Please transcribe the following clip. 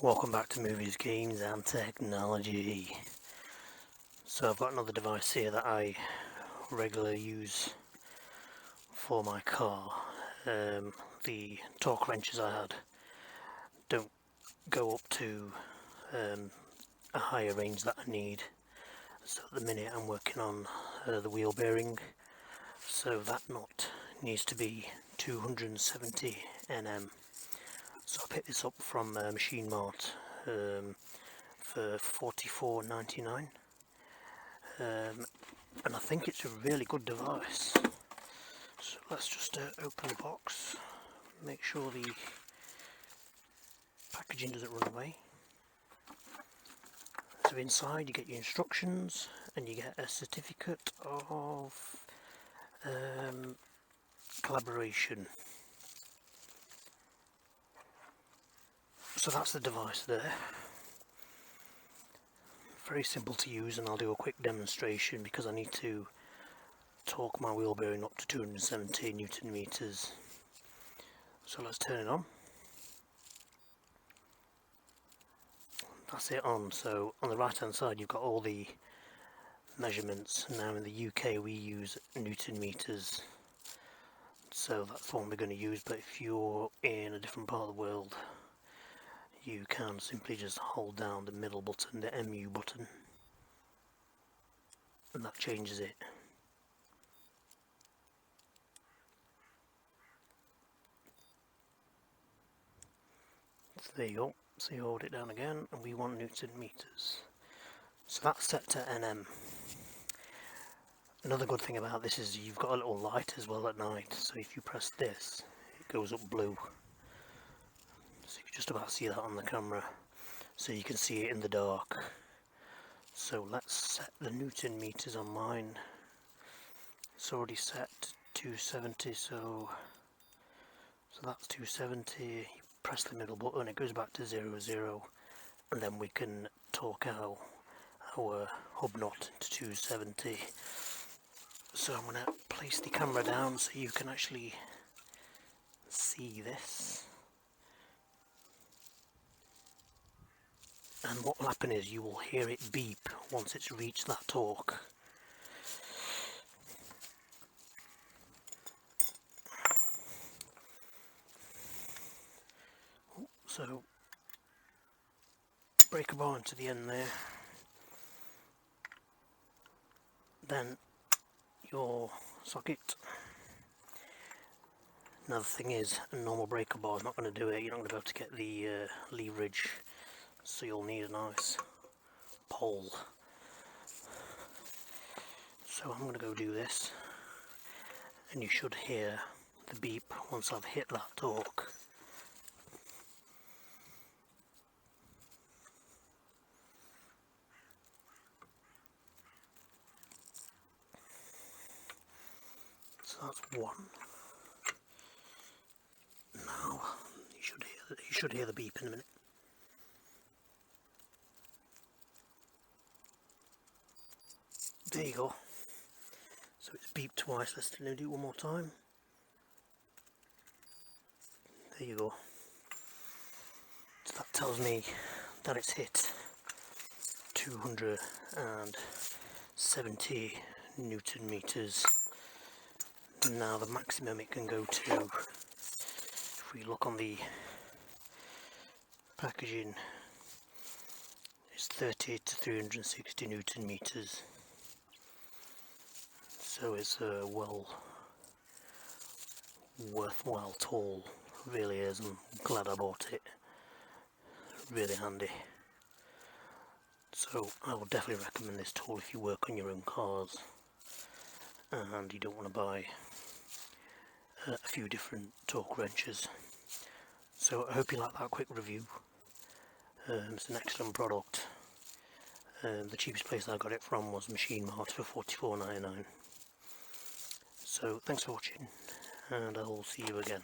Welcome back to Movies, Games and Technology. So I've got another device here that I regularly use for my car. The torque wrenches I had don't go up to a higher range that I need. So at the minute I'm working on the wheel bearing. So that nut needs to be 270 Nm. So I picked this up from Machine Mart for $44.99, and I think it's a really good device. So let's just open the box, make sure the packaging doesn't run away. So inside you get your instructions and you get a certificate of collaboration. So that's the device there. Very simple to use, and I'll do a quick demonstration because I need to torque my wheel bearing up to 270 Newton meters. So let's turn it on. That's it on. So on the right hand side you've got all the measurements. Now in the UK we use Newton meters, so that's the one we're going to use, but if you're in a different part of the world you can simply just hold down the middle button, the MU button, and that changes it. So there you go. So you hold it down again, and we want Newton meters. So that's set to NM. Another good thing about this is you've got a little light as well at night, so if you press this it goes up blue. So you can just about see that on the camera, so you can see it in the dark. So let's set the Newton meters on mine. It's already set to 270, so that's 270. You press the middle button, it goes back to 00, and then we can torque out our hub nut to 270. So I'm going to place the camera down so you can actually see this. And what will happen is you will hear it beep once it's reached that torque. So breaker bar into the end there, then your socket. Another thing is, a normal breaker bar is not going to do it. You're not going to be able to get the leverage, so you'll need a nice pole. So I'm going to go do this, and you should hear the beep once I've hit that torque. So that's one. Now you should hear the beep in a minute. There you go. So it's beeped twice. Let's do it one more time. There you go. So that tells me that it's hit 270 Newton meters. Now the maximum it can go to, if we look on the packaging, is 30 to 360 Newton meters. So it's a worthwhile tool, really is. I'm glad I bought it, really handy. So I would definitely recommend this tool if you work on your own cars and you don't want to buy a few different torque wrenches. So I hope you like that quick review. It's an excellent product. The cheapest place I got it from was Machine Mart for $44.99. So thanks for watching, and I'll see you again.